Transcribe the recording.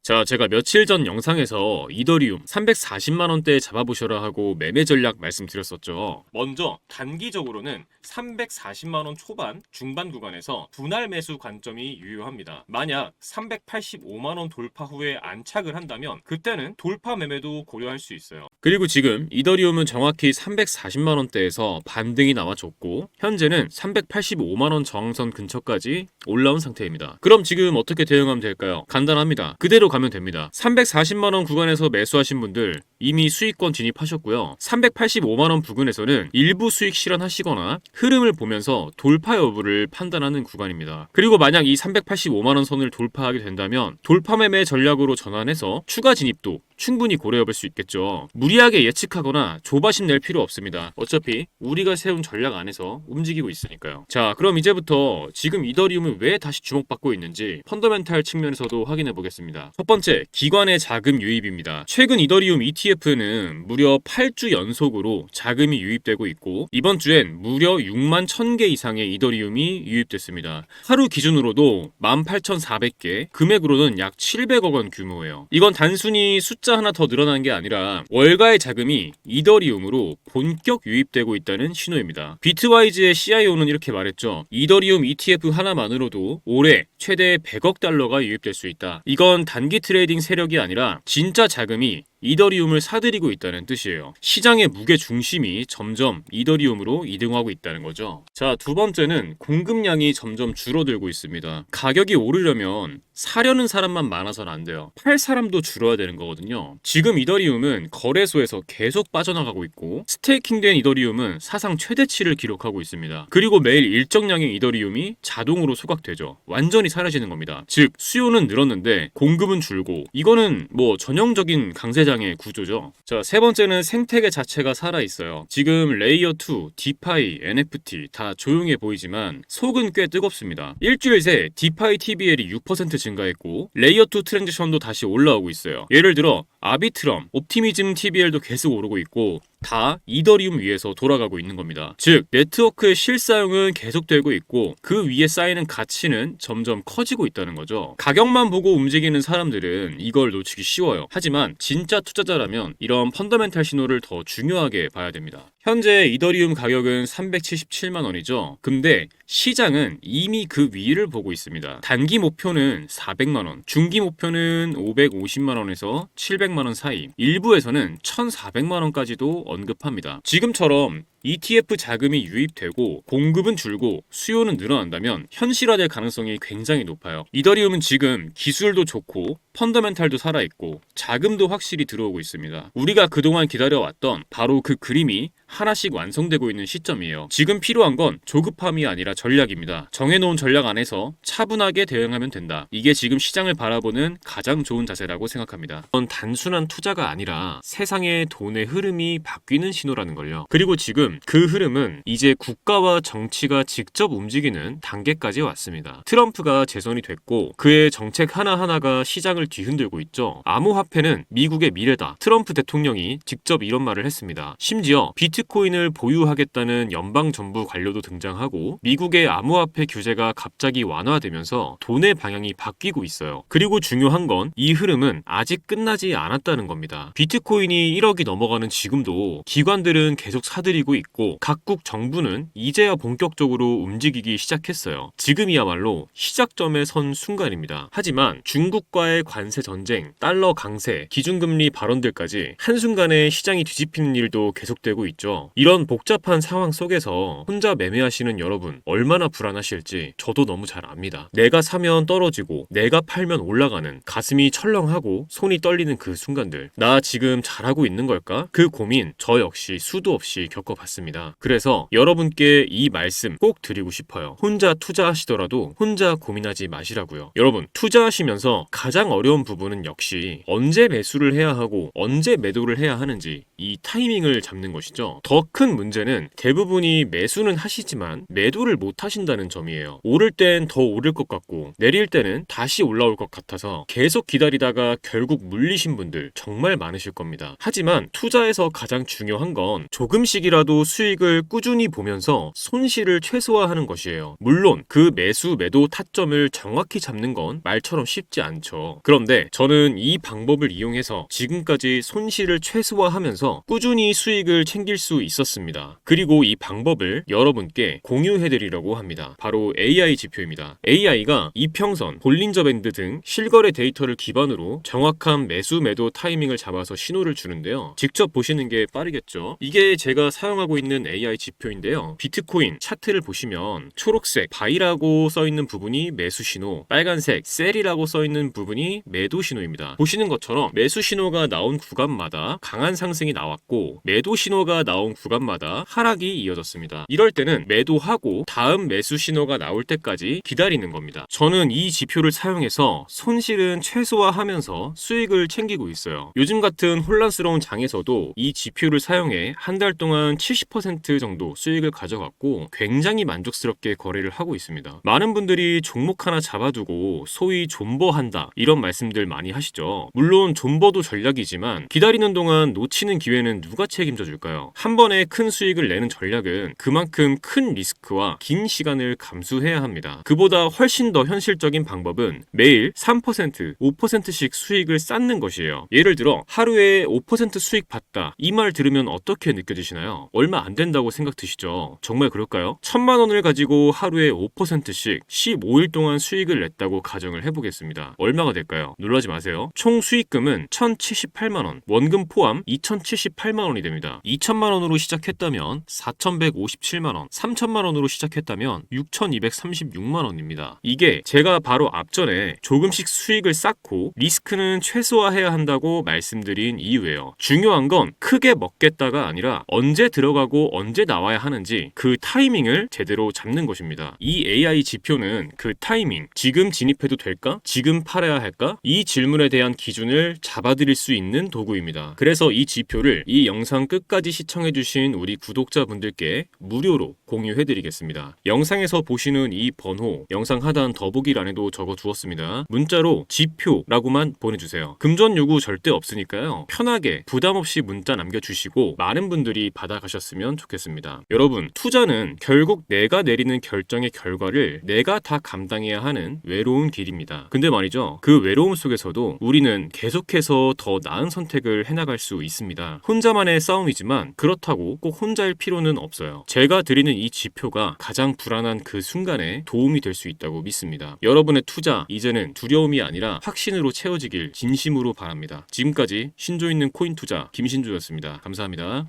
자, 제가 며칠 전 영상에서 이더리움 340만원대에 잡아보셔라 하고 매매 전략 말씀드렸었죠. 먼저 단기적으로는 340만원 초반, 중반 구간에서 분할 매수 관점이 유효합니다. 만약 385만원 돌파 후에 안착을 한다면 그때는 돌파 매매도 고려할 수 있어요. 그리고 지금 이더리움은 정확히 340만원대에서 반등이 나와줬고 현재는 385만원 저항선 근처까지 올라온 상태입니다. 그럼 지금 어떻게 대응하면 될까요? 간단합니다. 그대로 가면 됩니다. 340만원 구간에서 매수하신 분들 이미 수익권 진입하셨고요. 385만원 부근에서는 일부 수익 실현하시거나 흐름을 보면서 돌파 여부를 판단하는 구간입니다. 그리고 만약 이 385만원 선을 돌파하게 된다면 돌파 매매 전략으로 전환해서 추가 진입도 충분히 고려해볼 수 있겠죠. 무리하게 예측하거나 조바심 낼 필요 없습니다. 어차피 우리가 세운 전략 안에서 움직이고 있으니까요. 자, 그럼 이제부터 지금 이더리움은 왜 다시 주목받고 있는지 펀더멘탈 측면에서도 확인해 보겠습니다. 첫 번째, 기관의 자금 유입입니다. 최근 이더리움 ETF는 무려 8주 연속으로 자금이 유입되고 있고 이번 주엔 무려 6만 1000개 이상의 이더리움이 유입됐습니다. 하루 기준으로도 18,400개, 금액으로는 약 700억 원 규모예요. 이건 단순히 숫자 하나 더 늘어난 게 아니라 월가의 자금이 이더리움으로 본격 유입되고 있다는 신호입니다. 비트와이즈의 CIO는 이렇게 말했죠. 이더리움 ETF 하나만으로도 올해 최대 100억 달러가 유입될 수 있다. 이건 단기 트레이딩 세력이 아니라 진짜 자금이 이더리움을 사들이고 있다는 뜻이에요. 시장의 무게 중심이 점점 이더리움으로 이동하고 있다는 거죠. 자, 두 번째는 공급량이 점점 줄어들고 있습니다. 가격이 오르려면 사려는 사람만 많아서는 안 돼요. 팔 사람도 줄어야 되는 거거든요. 지금 이더리움은 거래소에서 계속 빠져나가고 있고 스테이킹된 이더리움은 사상 최대치를 기록하고 있습니다. 그리고 매일 일정량의 이더리움이 자동으로 소각되죠. 완전히 사라지는 겁니다. 즉 수요는 늘었는데 공급은 줄고 이거는 뭐 전형적인 강세장의 구조죠. 자, 세 번째는 생태계 자체가 살아있어요. 지금 레이어2, 디파이, NFT 다 조용해 보이지만 속은 꽤 뜨겁습니다. 일주일 새 디파이 TBL이 6% 증가했고 레이어2 트랜지션도 다시 올라오고 있어요. 예를 들어 아비트럼, 옵티미즘 TBL도 계속 오르고 있고 다 이더리움 위에서 돌아가고 있는 겁니다. 즉 네트워크의 실사용은 계속되고 있고 그 위에 쌓이는 가치는 점점 커지고 있다는 거죠. 가격만 보고 움직이는 사람들은 이걸 놓치기 쉬워요. 하지만 진짜 투자자라면 이런 펀더멘탈 신호를 더 중요하게 봐야 됩니다. 현재 이더리움 가격은 377만 원이죠. 근데 시장은 이미 그 위를 보고 있습니다. 단기 목표는 400만 원, 중기 목표는 550만 원에서 700만 원 사이, 일부에서는 1,400만 원까지도 언급합니다. 지금처럼 ETF 자금이 유입되고 공급은 줄고 수요는 늘어난다면 현실화될 가능성이 굉장히 높아요. 이더리움은 지금 기술도 좋고 펀더멘탈도 살아있고 자금도 확실히 들어오고 있습니다. 우리가 그동안 기다려왔던 바로 그 그림이 하나씩 완성되고 있는 시점이에요. 지금 필요한 건 조급함이 아니라 전략입니다. 정해놓은 전략 안에서 차분하게 대응하면 된다. 이게 지금 시장을 바라보는 가장 좋은 자세라고 생각합니다. 이건 단순한 투자가 아니라 세상의 돈의 흐름이 바뀌는 신호라는 걸요. 그리고 지금 그 흐름은 이제 국가와 정치가 직접 움직이는 단계까지 왔습니다. 트럼프가 재선이 됐고 그의 정책 하나하나가 시장을 뒤흔들고 있죠. 암호화폐는 미국의 미래다. 트럼프 대통령이 직접 이런 말을 했습니다. 심지어 비트코인을 보유하겠다는 연방정부 관료도 등장하고 미국의 암호화폐 규제가 갑자기 완화되면서 돈의 방향이 바뀌고 있어요. 그리고 중요한 건 이 흐름은 아직 끝나지 않았다는 겁니다. 비트코인이 1억이 넘어가는 지금도 기관들은 계속 사들이고 있고 각국 정부는 이제야 본격적으로 움직이기 시작했어요. 지금이야말로 시작점에 선 순간입니다. 하지만 중국과의 관세 전쟁, 달러 강세, 기준금리 발언들까지 한순간에 시장이 뒤집히는 일도 계속되고 있죠. 이런 복잡한 상황 속에서 혼자 매매하시는 여러분 얼마나 불안하실지 저도 너무 잘 압니다. 내가 사면 떨어지고 내가 팔면 올라가는 가슴이 철렁하고 손이 떨리는 그 순간들 나 지금 잘하고 있는 걸까? 그 고민 저 역시 수도 없이 겪어봤습니다. 그래서 여러분께 이 말씀 꼭 드리고 싶어요. 혼자 투자하시더라도 혼자 고민하지 마시라고요. 여러분 투자하시면서 가장 어려운 부분은 역시 언제 매수를 해야 하고 언제 매도를 해야 하는지 이 타이밍을 잡는 것이죠. 더 큰 문제는 대부분이 매수는 하시지만 매도를 못 하신다는 점이에요. 오를 땐 더 오를 것 같고 내릴 때는 다시 올라올 것 같아서 계속 기다리다가 결국 물리신 분들 정말 많으실 겁니다. 하지만 투자에서 가장 중요한 건 조금씩이라도 매도 수익을 꾸준히 보면서 손실을 최소화하는 것이에요. 물론 그 매수 매도 타점을 정확히 잡는 건 말처럼 쉽지 않죠. 그런데 저는 이 방법을 이용해서 지금까지 손실을 최소화하면서 꾸준히 수익을 챙길 수 있었습니다. 그리고 이 방법을 여러분께 공유해드리려고 합니다. 바로 AI 지표입니다. AI가 이평선, 볼린저 밴드 등 실거래 데이터를 기반으로 정확한 매수 매도 타이밍을 잡아서 신호를 주는데요. 직접 보시는 게 빠르겠죠. 이게 제가 사용하고 있는 AI 지표인데요. 비트코인 차트를 보시면 초록색 바이라고 써있는 부분이 매수 신호, 빨간색 셀이라고 써있는 부분이 매도 신호입니다. 보시는 것처럼 매수 신호가 나온 구간마다 강한 상승이 나왔고 매도 신호가 나온 구간마다 하락이 이어졌습니다. 이럴 때는 매도하고 다음 매수 신호가 나올 때까지 기다리는 겁니다. 저는 이 지표를 사용해서 손실은 최소화하면서 수익을 챙기고 있어요. 요즘 같은 혼란스러운 장에서도 이 지표를 사용해 한 달 동안 70% 정도 수익을 가져갔고 굉장히 만족스럽게 거래를 하고 있습니다. 많은 분들이 종목 하나 잡아두고 소위 존버한다 이런 말씀들 많이 하시죠. 물론 존버도 전략이지만 기다리는 동안 놓치는 기회는 누가 책임져 줄까요? 한 번에 큰 수익을 내는 전략은 그만큼 큰 리스크와 긴 시간을 감수해야 합니다. 그보다 훨씬 더 현실적인 방법은 매일 3%, 5%씩 수익을 쌓는 것이에요. 예를 들어 하루에 5% 수익 봤다. 이 말 들으면 어떻게 느껴지시나요? 얼마 안 된다고 생각 드시죠? 정말 그럴까요? 1,000만 원을 가지고 하루에 5%씩 15일 동안 수익을 냈다고 가정을 해보겠습니다. 얼마가 될까요? 놀라지 마세요. 총 수익금은 1,078만 원, 원금 포함 2,078만 원이 됩니다. 2,000만 원으로 시작했다면 4,157만 원, 3,000만 원으로 시작했다면 6,236만 원입니다. 이게 제가 바로 앞전에 조금씩 수익을 쌓고 리스크는 최소화해야 한다고 말씀드린 이유예요. 중요한 건 크게 먹겠다가 아니라 언제 들어가고 언제 나와야 하는지 그 타이밍을 제대로 잡는 것입니다. 이 AI 지표는 그 타이밍, 지금 진입해도 될까? 지금 팔아야 할까? 이 질문에 대한 기준을 잡아드릴 수 있는 도구입니다. 그래서 이 지표를 이 영상 끝까지 시청해주신 우리 구독자분들께 무료로 공유해드리겠습니다. 영상에서 보시는 이 번호, 영상 하단 더보기란에도 적어두었습니다. 문자로 지표라고만 보내주세요. 금전 요구 절대 없으니까요. 편하게 부담 없이 문자 남겨주시고 많은 분들이 받아가셨으면 좋겠습니다. 여러분, 투자는 결국 내가 내리는 결정의 결과를 내가 다 감당해야 하는 외로운 길입니다. 근데 말이죠, 그 외로움 속에서도 우리는 계속해서 더 나은 선택을 해나갈 수 있습니다. 혼자만의 싸움이지만 그렇다고 꼭 혼자일 필요는 없어요. 제가 드리는 이 지표가 가장 불안한 그 순간에 도움이 될 수 있다고 믿습니다. 여러분의 투자 이제는 두려움이 아니라 확신으로 채워지길 진심으로 바랍니다. 지금까지 신조 있는 코인 투자 김신조였습니다. 감사합니다.